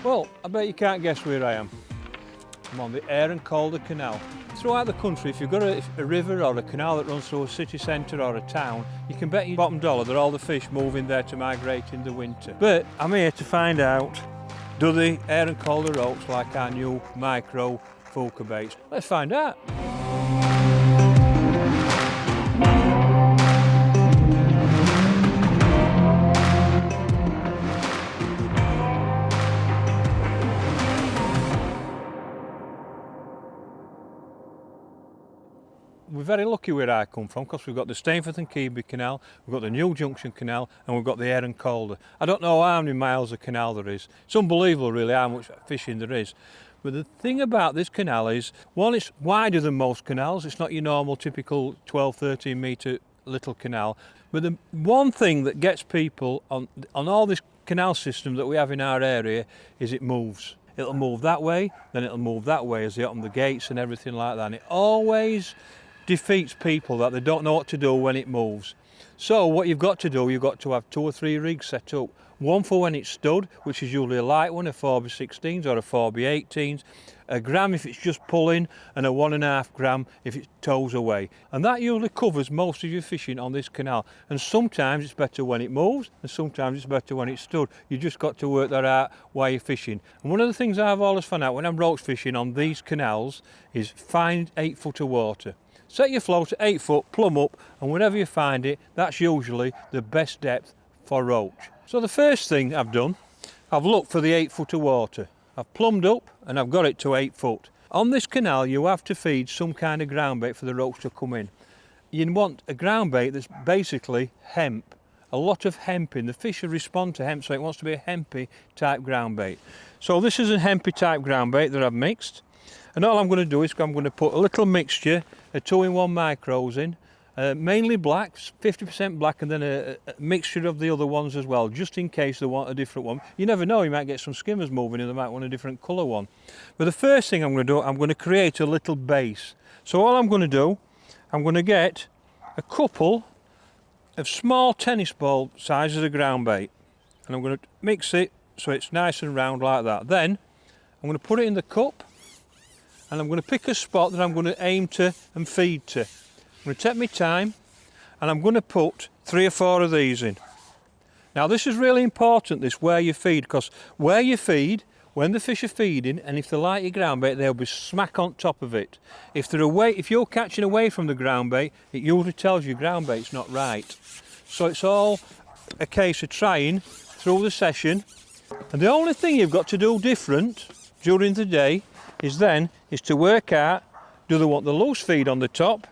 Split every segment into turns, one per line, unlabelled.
Well, I bet you can't guess where I am. I'm on the Aire Calder Canal. Throughout the country, if you've got a river or a canal that runs through a city centre or a town, you can bet your bottom dollar that all the fish move in there to migrate in the winter. But I'm here to find out, do the Aire Calder roach like our new micro Fuca baits? Let's find out. We're very lucky where I come from because we've got the Stainforth and Keighley Canal, we've got the New Junction Canal and we've got the Aire Calder. I don't know how many miles of canal there is. It's unbelievable really how much fishing there is. But the thing about this canal is, one, it's wider than most canals. It's not your normal typical 12, 13 metre little canal. But the one thing that gets people on all this canal system that we have in our area is it moves. It'll move that way, then it'll move that way as they open the gates and everything like that. And it always defeats people that they don't know what to do when it moves. So what you've got to do, you've got to have 2 or 3 rigs set up. One for when it's stood, which is usually a light one, a 4x16s or a 4x18s, a gram if it's just pulling, and a 1.5 gram if it tows away. And that usually covers most of your fishing on this canal. And sometimes it's better when it moves, and sometimes it's better when it's stood. You just got to work that out while you're fishing. And one of the things I've always found out when I'm roach fishing on these canals is find 8 foot of water. Set your float at 8 foot, plumb up, and whenever you find it, that's usually the best depth for roach. So the first thing I've done, I've looked for the 8 foot of water. I've plumbed up and I've got it to 8 foot. On this canal you have to feed some kind of ground bait for the roach to come in. You want a ground bait that's basically hemp. A lot of hemp in. The fish will respond to hemp, so it wants to be a hempy type ground bait. So this is a hempy type ground bait that I've mixed. And all I'm going to do is I'm going to put a little mixture of 2-in-1 micros in, mainly black, 50% black, and then a mixture of the other ones as well, just in case they want a different one. You never know, you might get some skimmers moving and they might want a different colour one. But the first thing I'm going to do, I'm going to create a little base. So all I'm going to do, I'm going to get a couple of small tennis ball sizes of ground bait, and I'm going to mix it so it's nice and round like that. Then I'm going to put it in the cup, and I'm going to pick a spot that I'm going to aim to and feed to. I'm going to take my time and I'm going to put 3 or 4 of these in. Now this is really important, this where you feed, because where you feed, when the fish are feeding, and if they like your ground bait, they'll be smack on top of it. If they're away, if you're catching away from the ground bait, it usually tells you ground bait's not right. So it's all a case of trying through the session. And the only thing you've got to do different during the day is to work out, do they want the loose feed on the top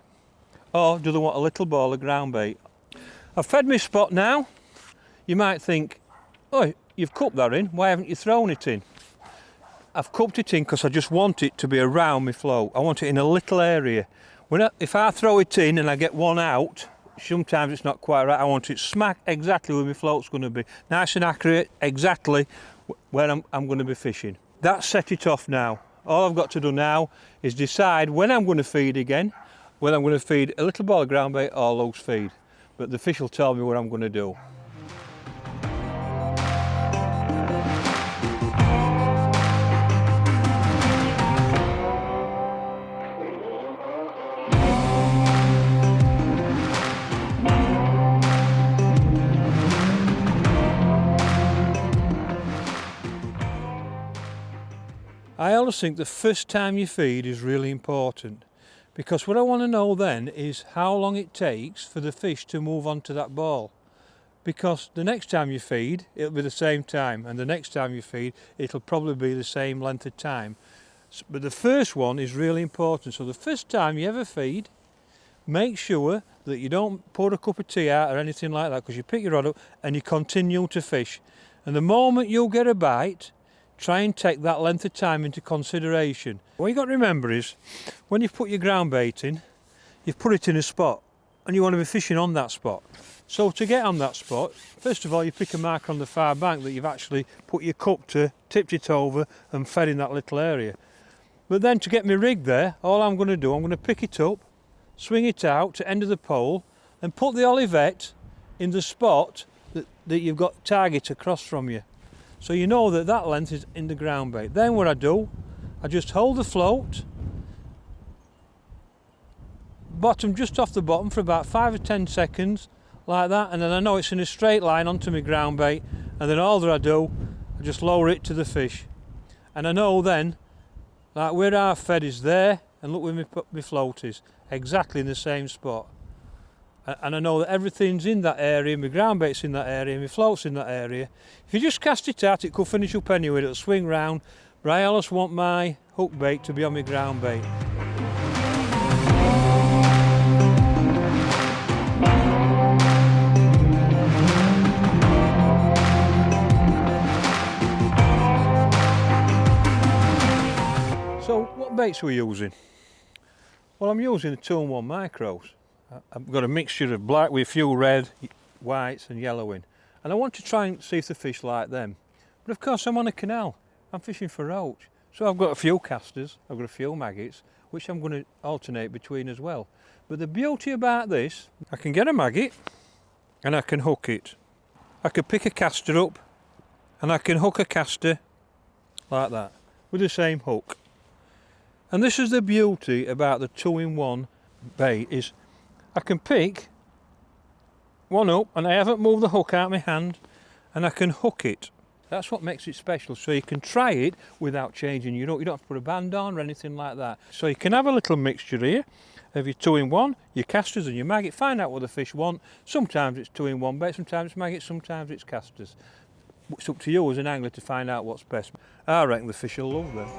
or do they want a little ball of ground bait? I've fed my spot now. You might think, oh, you've cupped that in, why haven't you thrown it in? I've cupped it in because I just want it to be around my float. I want it in a little area. If I throw it in and I get one out, sometimes it's not quite right. I want it smack exactly where my float's going to be. Nice and accurate, exactly where I'm going to be fishing. That's set it off now. All I've got to do now is decide when I'm going to feed again, whether I'm going to feed a little ball of ground bait or loose feed. But the fish will tell me what I'm going to do. I always think the first time you feed is really important, because what I want to know then is how long it takes for the fish to move onto that ball. Because the next time you feed, it'll be the same time, and the next time you feed, it'll probably be the same length of time. But the first one is really important. So the first time you ever feed, make sure that you don't pour a cup of tea out or anything like that, because you pick your rod up and you continue to fish. And the moment you get a bite, try and take that length of time into consideration. What you've got to remember is, when you've put your ground bait in, you've put it in a spot and you want to be fishing on that spot. So to get on that spot, first of all you pick a marker on the far bank that you've actually put your cup to, tipped it over and fed in that little area. But then to get my rig there, all I'm going to do, I'm going to pick it up, swing it out to end of the pole and put the olivette in the spot that you've got target across from you. So you know that that length is in the ground bait. Then what I do, I just hold the float, bottom just off the bottom for about 5 or 10 seconds, like that, and then I know it's in a straight line onto my ground bait, and then all that I do, I just lower it to the fish. And I know then, like where our fed is there, and look where my float is, exactly in the same spot. And I know that everything's in that area, my ground bait's in that area, my float's in that area. If you just cast it out, it could finish up anywhere, it'll swing round, but I always want my hook bait to be on my ground bait. So what baits are we using? Well, I'm using the 2-in-1 micros. I've got a mixture of black with a few red, whites and yellow in. And I want to try and see if the fish like them. But of course I'm on a canal, I'm fishing for roach. So I've got a few casters, I've got a few maggots, which I'm going to alternate between as well. But the beauty about this, I can get a maggot and I can hook it. I can pick a caster up and I can hook a caster like that with the same hook. And this is the beauty about the 2-in-1 bait, is I can pick one up and I haven't moved the hook out of my hand, and I can hook it. That's what makes it special. So you can try it without changing your hook. You don't have to put a band on or anything like that. So you can have a little mixture here of your 2-in-1, your casters and your maggot. Find out what the fish want. Sometimes it's 2-in-1 bait, sometimes it's maggots, sometimes it's casters. It's up to you as an angler to find out what's best. I reckon the fish will love them.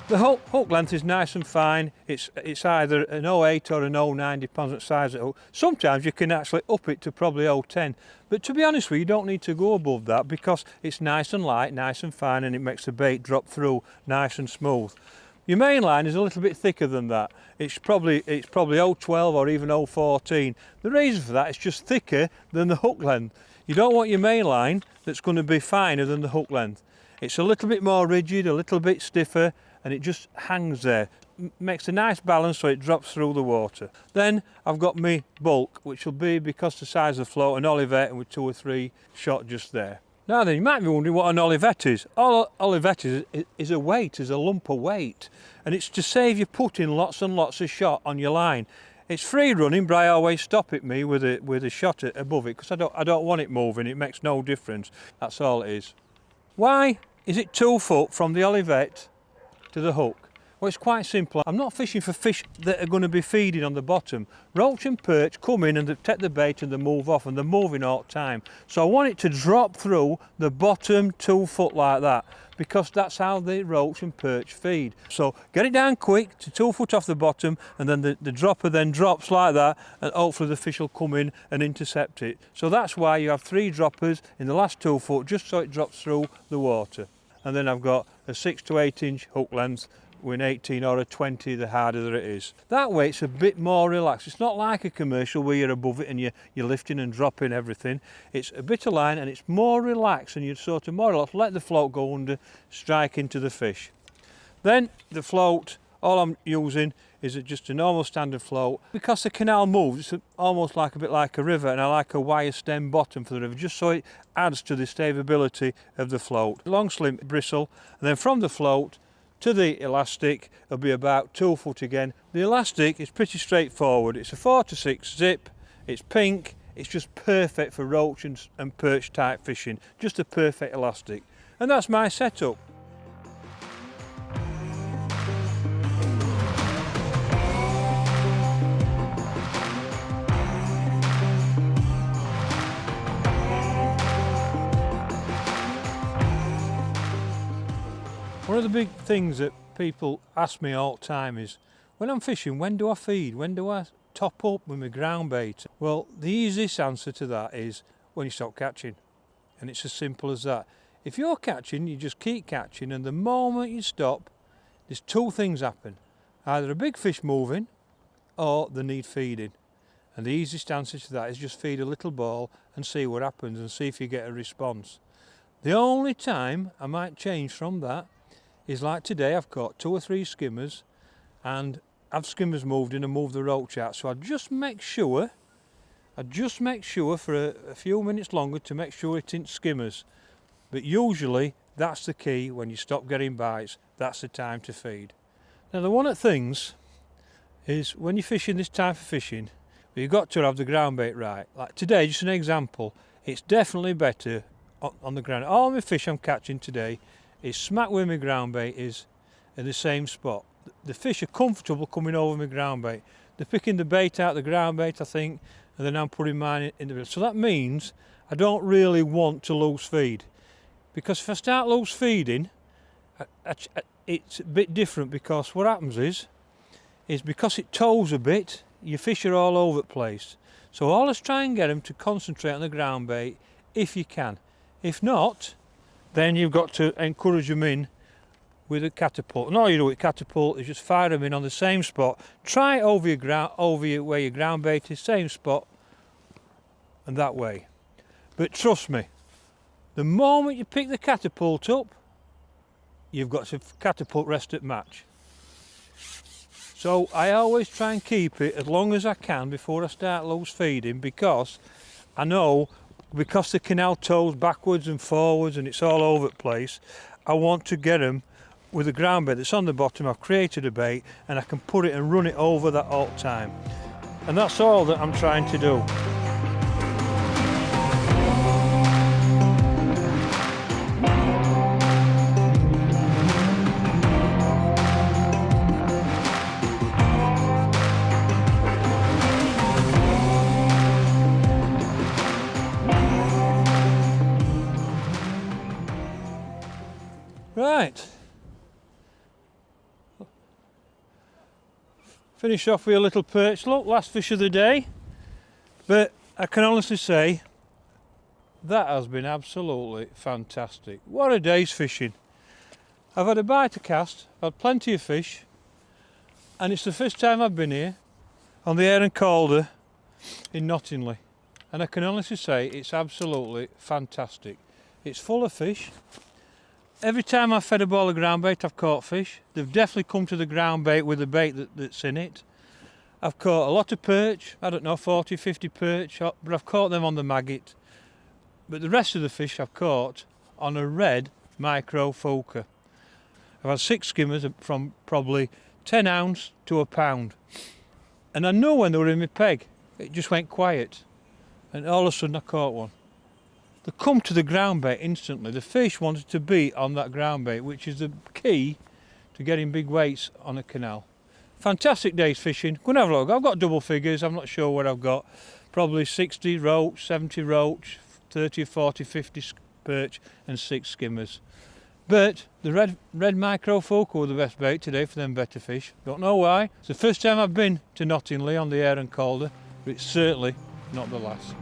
The hook length is nice and fine. It's either an 0.8 or an 0.9, depends on the size of the hook. Sometimes you can actually up it to probably 0.10. But to be honest with you, you don't need to go above that because it's nice and light, nice and fine, and it makes the bait drop through nice and smooth. Your main line is a little bit thicker than that. It's probably 0.12 or even 0.14. The reason for that is just thicker than the hook length. You don't want your main line that's going to be finer than the hook length. It's a little bit more rigid, a little bit stiffer, and it just hangs there. Makes a nice balance so it drops through the water. Then I've got my bulk, which will be, because the size of the float, an Olivet with 2 or 3 shot just there. Now then, you might be wondering what an Olivet is. All Olivet is a weight, is a lump of weight, and it's to save you putting lots and lots of shot on your line. It's free running, but I always stop it with a shot above it because I don't want it moving. It makes no difference. That's all it is. Why is it 2 foot from the Olivet to the hook? Well, it's quite simple. I'm not fishing for fish that are going to be feeding on the bottom. Roach and perch come in and they take the bait and they move off, and they're moving all the time. So I want it to drop through the bottom 2 foot like that, because that's how the roach and perch feed. So get it down quick to 2 foot off the bottom, and then the dropper then drops like that, and hopefully the fish will come in and intercept it. So that's why you have 3 droppers in the last 2 foot, just so it drops through the water. And then I've got a 6 to 8 inch hook length with an 18 or a 20, the harder that it is. That way it's a bit more relaxed. It's not like a commercial where you're above it and you're lifting and dropping everything. It's a bit of line and it's more relaxed, and you sort of more or less let the float go under, strike into the fish. Then the float, all I'm using is just a normal standard float. Because the canal moves, it's almost like a bit like a river, and I like a wire stem bottom for the river, just so it adds to the stability of the float. Long slim bristle, and then from the float to the elastic it'll be about 2 foot again. The elastic is pretty straightforward. It's a 4 to 6 zip, it's pink, it's just perfect for roach and perch type fishing, just a perfect elastic. And that's my setup. One of the big things that people ask me all the time is, when I'm fishing, when do I feed? When do I top up with my ground bait? Well, the easiest answer to that is when you stop catching. And it's as simple as that. If you're catching, you just keep catching, and the moment you stop, there's 2 things happen. Either a big fish moving or they need feeding. And the easiest answer to that is just feed a little ball and see what happens and see if you get a response. The only time I might change from that is like today I've caught 2 or 3 skimmers and have skimmers moved in and moved the roach out. So I just make sure for a few minutes longer to make sure it isn't skimmers. But usually that's the key. When you stop getting bites, that's the time to feed. Now the one of the things is when you're fishing this type of fishing, you've got to have the ground bait right. Like today, just an example, it's definitely better on the ground. All my fish I'm catching today is smack where my ground bait is in the same spot. The fish are comfortable coming over my ground bait. They're picking the bait out, the ground bait I think, and then I'm putting mine in the reel. So that means I don't really want to loose feed, because if I start loose feeding, it's a bit different, because what happens is because it tows a bit, your fish are all over the place. So always try and get them to concentrate on the ground bait if you can. If not, then you've got to encourage them in with a catapult. And all you do with catapult is just fire them in on the same spot. Try it over where your ground bait is, same spot, and that way. But trust me, the moment you pick the catapult up, you've got to catapult rest at match. So I always try and keep it as long as I can before I start loose feeding, because I know, because the canal tows backwards and forwards and it's all over the place, I want to get them with the ground bait that's on the bottom. I've created a bait and I can put it and run it over that all the time. And that's all that I'm trying to do. Right, finish off with a little perch. Look, last fish of the day, but I can honestly say that has been absolutely fantastic. What a day's fishing. I've had a bite to cast, I've had plenty of fish, and it's the first time I've been here on the Aire Calder in Knottingley, and I can honestly say it's absolutely fantastic. It's full of fish. Every time I've fed a ball of ground bait, I've caught fish. They've definitely come to the ground bait with the bait that's in it. I've caught a lot of perch, I don't know, 40, 50 perch, but I've caught them on the maggot. But the rest of the fish I've caught on a red micro foker. I've had 6 skimmers from probably 10 ounce to a pound. And I know when they were in my peg, it just went quiet. And all of a sudden I caught one. They come to the ground bait instantly. The fish wanted to be on that ground bait, which is the key to getting big weights on a canal. Fantastic day's fishing. Go and have a look. I've got double figures. I'm not sure what I've got. Probably 60 roach, 70 roach, 30 or 40, 50 perch and 6 skimmers. But the red micro focal were the best bait today for them better fish. Don't know why. It's the first time I've been to Knottingley on the Aire Calder, but it's certainly not the last.